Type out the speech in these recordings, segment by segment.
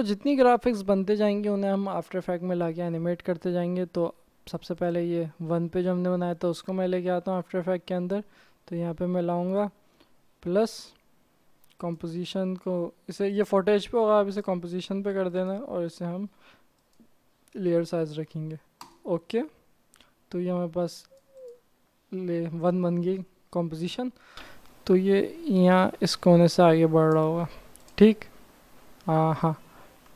जितनी ग्राफिक्स बनते जाएंगे उन्हें हम आफ्टर इफेक्ट में लाके एनिमेट करते जाएंगे। तो सबसे पहले ये वन पे जो हमने बनाया था उसको मैं लेके आता हूँ आफ्टर इफेक्ट के अंदर। तो यहाँ पे मैं लाऊंगा प्लस कॉम्पोजिशन को, इसे ये फुटेज पे होगा, आप इसे कॉम्पोजिशन पे कर देना और इसे हम लेयर साइज रखेंगे। ओके, तो ये हमारे पास ले वन बन गई कॉम्पोजिशन। तो ये यहाँ इस कोने से आगे बढ़ रहा होगा, ठीक। हाँ,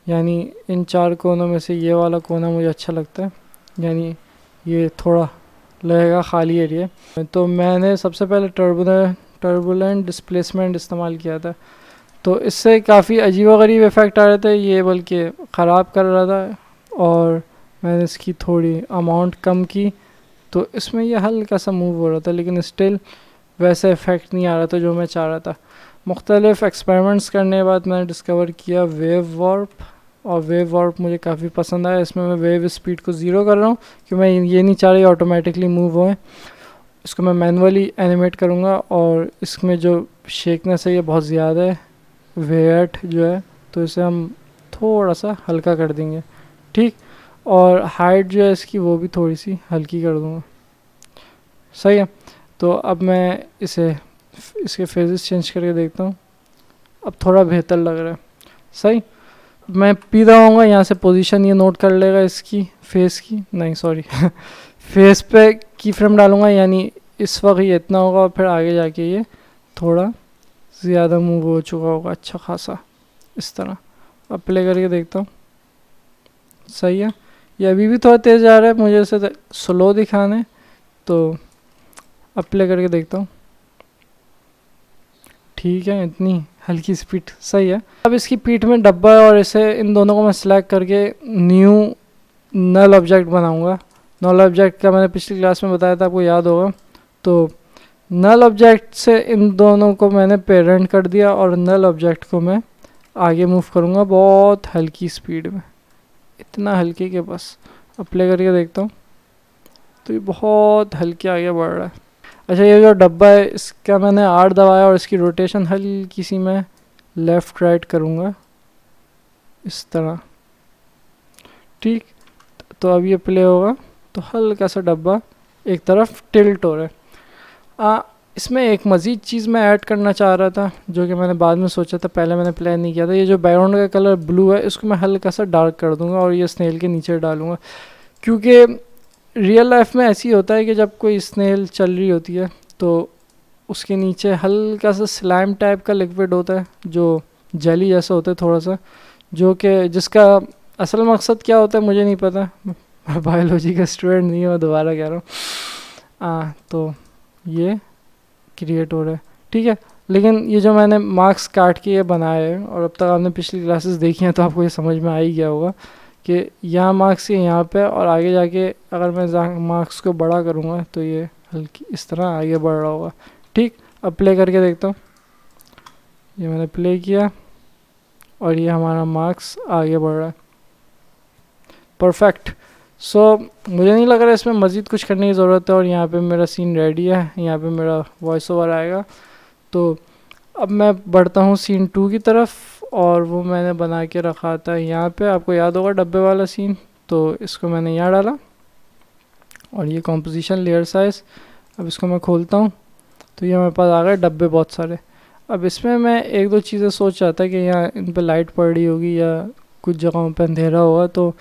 यानी इन चार कोनों में से ये वाला कोना मुझे अच्छा लगता है, यानी ये थोड़ा लगेगा खाली एरिया। तो मैंने सबसे पहले टर्बुलेंट डिस्प्लेसमेंट इस्तेमाल किया था, तो इससे काफ़ी अजीबोगरीब इफ़ेक्ट आ रहे थे, ये बल्कि ख़राब कर रहा था। और मैंने इसकी थोड़ी अमाउंट कम की तो इसमें ये हल्का सा मूव हो रहा था, लेकिन स्टिल वैसा इफ़ेक्ट नहीं आ रहा था जो मैं चाह रहा था। मुख्तलिफ़ एक्सपेरिमेंट्स करने के बाद मैंने डिस्कवर किया वेव वार्प, और वेव वार्प मुझे काफ़ी पसंद आया। इसमें मैं वेव स्पीड को ज़ीरो कर रहा हूँ कि मैं ये नहीं चाह रही ऑटोमेटिकली मूव होए, इसको मैं मैनुअली एनिमेट करूँगा। और इसमें जो शेकनेस है ये बहुत ज़्यादा है, वेट जो है, तो इसे हम थोड़ा सा हल्का कर देंगे, ठीक। और हाइट जो है इसकी वो भी थोड़ी सी हल्की कर दूँगा, सही है। तो अब मैं इसके फेजेस चेंज करके देखता हूँ, अब थोड़ा बेहतर लग रहा है, सही। मैं पी रहा हूँ, यहाँ से पोजीशन ये नोट कर लेगा इसकी फेस की, नहीं सॉरी फेस पे की फ्रेम डालूँगा, यानी इस वक्त ये इतना होगा और फिर आगे जाके ये थोड़ा ज़्यादा मूव हो चुका होगा, अच्छा खासा, इस तरह। अब प्ले करके देखता हूँ, सही है। ये अभी भी थोड़ा तेज़ जा रहा है, मुझे इसे स्लो दिखाना है, तो अब प्ले करके देखता हूँ, ठीक है, इतनी हल्की स्पीड सही है। अब इसकी पीठ में डब्बा है और इसे इन दोनों को मैं सिलेक्ट करके न्यू नल ऑब्जेक्ट बनाऊंगा। नल ऑब्जेक्ट का मैंने पिछली क्लास में बताया था, आपको याद होगा। तो नल ऑब्जेक्ट से इन दोनों को मैंने पेरेंट कर दिया और नल ऑब्जेक्ट को मैं आगे मूव करूँगा बहुत हल्की स्पीड में, इतना हल्के के बस। अब प्ले करके देखता हूँ, तो ये बहुत हल्के आगे बढ़ रहा है। अच्छा, ये जो डब्बा है इसका मैंने आर दबाया और इसकी रोटेशन हल्की सी मैं लेफ़्ट राइट करूँगा, इस तरह, ठीक। तो अब ये प्ले होगा तो हल्का सा डब्बा एक तरफ टिल्ट हो रहा है। इसमें एक मज़ीद चीज़ मैं ऐड करना चाह रहा था, जो कि मैंने बाद में सोचा था, पहले मैंने प्लान नहीं किया था। ये जो बैकग्राउंड का कलर ब्लू है इसको मैं हल्का सा डार्क कर दूंगा और ये स्नेल के नीचे डालूंगा, क्योंकि रियल लाइफ में ऐसी होता है कि जब कोई स्नेल चल रही होती है तो उसके नीचे हल्का सा स्लाइम टाइप का लिक्विड होता है जो जेली जैसा होता है थोड़ा सा, जो कि जिसका असल मकसद क्या होता है मुझे नहीं पता, मैं बायोलॉजी का स्टूडेंट नहीं हूँ, मैं दोबारा कह रहा हूँ। तो ये क्रिएट हो रहा है, ठीक है। लेकिन ये जो मैंने मार्क्स काट के ये बनाए हैं, और अब तक आपने पिछली क्लासेस देखी हैं तो आपको ये समझ में आ ही गया होगा कि यहाँ मार्क्स ये यहाँ पे, और आगे जाके अगर मैं मार्क्स को बड़ा करूँगा तो ये हल्की इस तरह आगे बढ़ रहा होगा, ठीक। अब प्ले करके देखता हूँ, ये मैंने प्ले किया और ये हमारा मार्क्स आगे बढ़ रहा है, परफेक्ट। मुझे नहीं लग रहा है इसमें मज़ीद कुछ करने की ज़रूरत है, और यहाँ पे मेरा सीन रेडी है, यहाँ पे मेरा वॉइस ओवर आएगा। तो अब मैं बढ़ता हूँ सीन 2 की तरफ, और वो मैंने बना के रखा था यहाँ पे, आपको याद होगा डब्बे वाला सीन, तो इसको मैंने यहाँ डाला और ये कॉम्पोजिशन लेयर साइज़। अब इसको मैं खोलता हूँ तो ये मेरे पास आ गए डब्बे बहुत सारे। अब इसमें मैं एक दो चीज़ें सोच रहा था कि यहाँ इन पर लाइट पड़ रही होगी या कुछ जगहों पर अंधेरा होगा, तो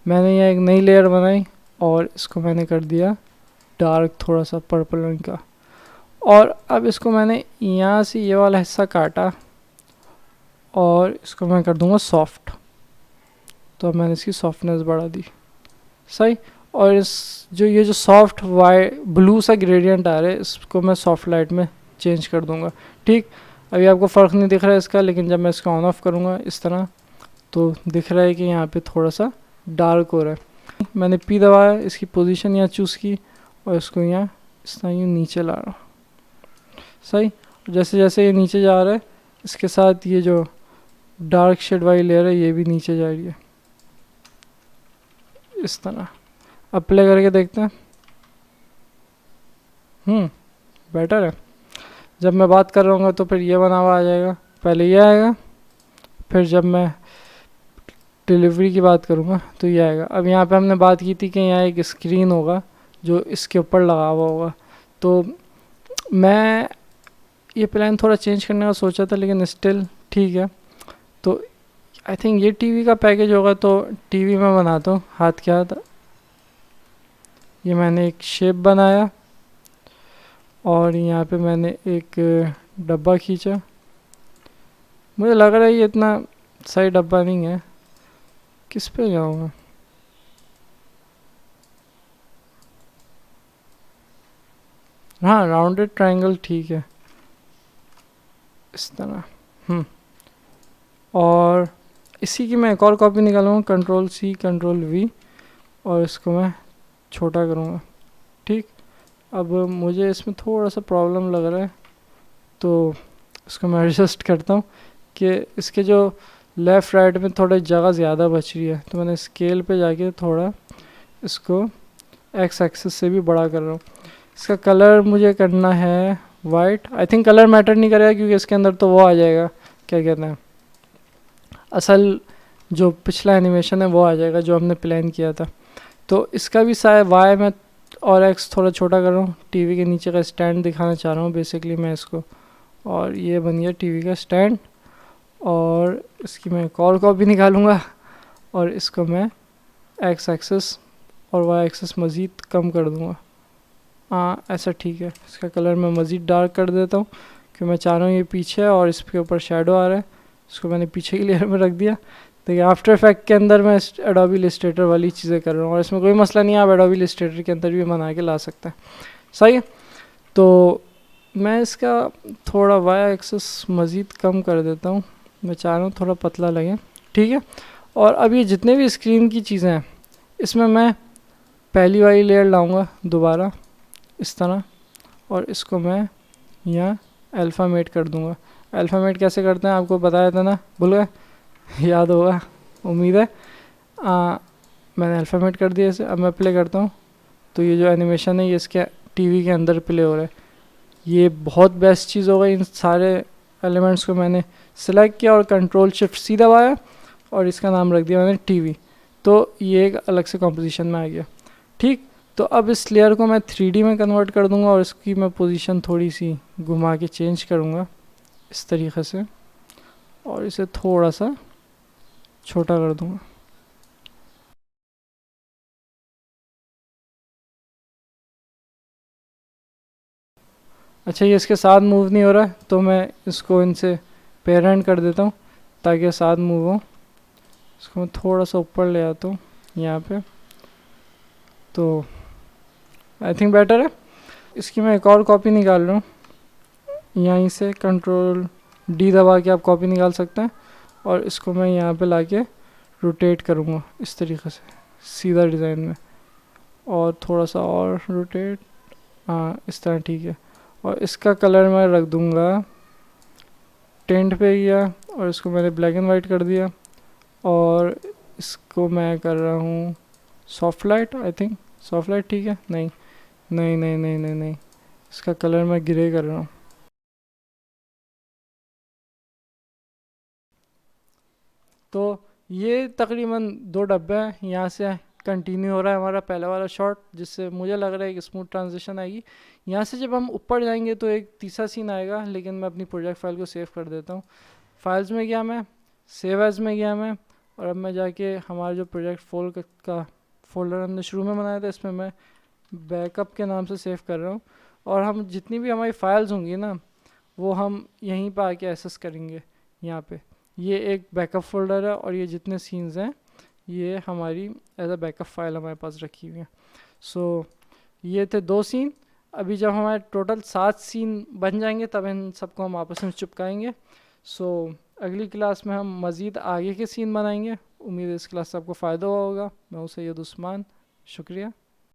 मैंने यहाँ एक नई लेयर बनाई और इसको मैंने कर दिया डार्क, थोड़ा सा पर्पल रंग का। और अब इसको मैंने यहाँ से ये वाला हिस्सा काटा और इसको मैं कर दूँगा सॉफ्ट, तो अब मैंने इसकी सॉफ्टनेस बढ़ा दी, सही। और ये जो सॉफ्ट वाइट ब्लू सा ग्रेडियंट आ रहा है इसको मैं सॉफ्ट लाइट में चेंज कर दूँगा, ठीक। अभी आपको फ़र्क नहीं दिख रहा है इसका, लेकिन जब मैं इसको ऑन ऑफ करूँगा इस तरह तो दिख रहा है कि यहाँ पे थोड़ा सा डार्क हो रहा है। मैंने पी दबाया, इसकी पोजीशन यहाँ चूज़ की और इसको यहाँ इस तरह यूँ नीचे ला रहा हूँ, सही। जैसे जैसे ये नीचे जा रहा है इसके साथ ये जो डार्क शेड वाली लेयर है ये भी नीचे जा रही है, इस तरह। अब प्ले करके देखते हैं, बेटर है। जब मैं बात कर रहा हूँ तो फिर ये बना हुआ आ जाएगा, पहले ये आएगा, फिर जब मैं डिलीवरी की बात करूँगा तो ये आएगा। अब यहाँ पे हमने बात की थी कि यहाँ एक स्क्रीन होगा जो इसके ऊपर लगा हुआ होगा, तो मैं ये प्लान थोड़ा चेंज करने का सोचा था, लेकिन स्टिल ठीक है। तो आई थिंक ये टीवी का पैकेज होगा, तो टीवी मैं बनाता हूँ हाथ के हाथ। ये मैंने एक शेप बनाया और यहाँ पे मैंने एक डब्बा खींचा। मुझे लग रहा है ये इतना सही डब्बा नहीं है, किस पे जाऊँगा। हाँ, राउंडेड ट्रायंगल ठीक है, इस तरह। और इसी की मैं एक और कॉपी निकालूंगा, कंट्रोल सी कंट्रोल वी, और इसको मैं छोटा करूँगा। ठीक, अब मुझे इसमें थोड़ा सा प्रॉब्लम लग रहा है, तो इसको मैं एडजस्ट करता हूँ कि इसके जो लेफ़्ट राइट में थोड़ी जगह ज़्यादा बच रही है, तो मैंने स्केल पे जाके थोड़ा इसको एक्स एक्सिस से भी बड़ा कर रहा हूँ। इसका कलर मुझे करना है white. I think colour matter नहीं करेगा, क्योंकि इसके अंदर तो वो आ जाएगा, क्या कहते हैं, असल जो पिछला एनिमेशन है वो आ जाएगा जो हमने प्लान किया था। तो इसका भी साइज वाई में और एक्स थोड़ा छोटा कर रहा हूँ। टीवी के नीचे का स्टैंड दिखाना चाह रहा हूँ बेसिकली मैं इसको, और ये बन गया टीवी का स्टैंड। और इसकी मैं एक और कॉपी निकालूंगा और इसको मैं एक्स एक्सिस और वाई एक्सिस मज़ीद कम कर दूंगा। हाँ, ऐसा ठीक है। इसका कलर मैं मज़ीद डार्क कर देता हूँ, क्योंकि मैं चाह रहा हूँ ये पीछे है और इसके ऊपर शेडो आ रहा है। इसको मैंने पीछे की लेयर में रख दिया। देखिए, आफ्टर इफेक्ट के अंदर मैं एडोबी इलस्ट्रेटर वाली चीज़ें कर रहा हूँ, और इसमें कोई मसला नहीं है, आप एडोबी इलस्ट्रेटर के अंदर भी बना के ला सकते हैं। सही है। तो मैं इसका थोड़ा वाई एक्सिस मज़ीद कम कर देता हूँ, मैं चाह रहा हूँ थोड़ा पतला लगे। ठीक है। और अब ये जितने भी स्क्रीन की चीज़ें हैं, इसमें मैं पहली वाली लेयर लाऊंगा दोबारा इस तरह, और इसको मैं यहाँ अल्फ़ामेट कर दूंगा। अल्फ़ामेट कैसे करते हैं आपको बताया था ना, भूल गए? याद होगा, उम्मीद है। मैंने अल्फ़ामेट कर दिया इसे। अब मैं प्ले करता हूँ, तो ये जो एनिमेशन है ये इसके टीवी के अंदर प्ले हो रहा है। ये बहुत बेस्ट चीज़ हो गई। इन सारे एलिमेंट्स को मैंने सेलेक्ट किया और कंट्रोल शिफ्ट सी दबाया और इसका नाम रख दिया मैंने टीवी। तो ये एक अलग से कॉम्पोजिशन में आ गया। ठीक, तो अब इस लेयर को मैं 3D में कन्वर्ट कर दूंगा और इसकी मैं पोजीशन थोड़ी सी घुमा के चेंज करूंगा इस तरीके से, और इसे थोड़ा सा छोटा कर दूंगा। अच्छा, ये इसके साथ मूव नहीं हो रहा है, तो मैं इसको इनसे पेरेंट कर देता हूँ ताकि साथ मूव हो। इसको मैं थोड़ा सा ऊपर ले आता हूँ यहाँ पे, तो आई थिंक बेटर है। इसकी मैं एक और कॉपी निकाल रहा हूँ, यहीं से कंट्रोल डी दबा के आप कॉपी निकाल सकते हैं, और इसको मैं यहाँ पे लाके रोटेट करूँगा इस तरीके से सीधा डिज़ाइन में, और थोड़ा सा और रोटेट। हाँ, इस तरह ठीक है। और इसका कलर मैं रख दूँगा टेंट पे गया, और इसको मैंने ब्लैक एंड वाइट कर दिया, और इसको मैं कर रहा हूँ soft light. I think soft light ठीक है। नहीं नहीं नहीं नहीं नहीं नहीं, इसका कलर मैं ग्रे कर रहा हूँ। तो ये तकरीबन 2 डब्बे हैं। यहाँ से कंटिन्यू हो रहा है हमारा पहला वाला शॉट, जिससे मुझे लग रहा है कि स्मूथ ट्रांजिशन आएगी। यहाँ से जब हम ऊपर जाएंगे तो एक तीसरा सीन आएगा, लेकिन मैं अपनी प्रोजेक्ट फाइल को सेव कर देता हूँ। फाइल्स में गया मैं, सेव एज में गया मैं, और अब मैं जाके हमारा जो प्रोजेक्ट का फोल्डर हमने शुरू में बनाया था, इसमें मैं बैकअप के नाम से सेव कर रहा हूँ। और हम जितनी भी हमारी फाइल्स होंगी ना, वो हम यहीं पर आके एक्सेस करेंगे। यहाँ पे ये एक बैकअप फोल्डर है, और ये जितने सीन्स हैं ये हमारी एज अ बैकअप फाइल हमारे पास रखी हुई है। सो ये थे 2 सीन। अभी जब हमारे टोटल 7 सीन बन जाएंगे तब इन सबको हम आपस में चिपकाएंगे। सो अगली क्लास में हम मज़ीद आगे के सीन बनाएंगे। उम्मीद है इस क्लास से आपको फ़ायदा हुआ होगा। मैं हूं सैयद उस्मान, शुक्रिया।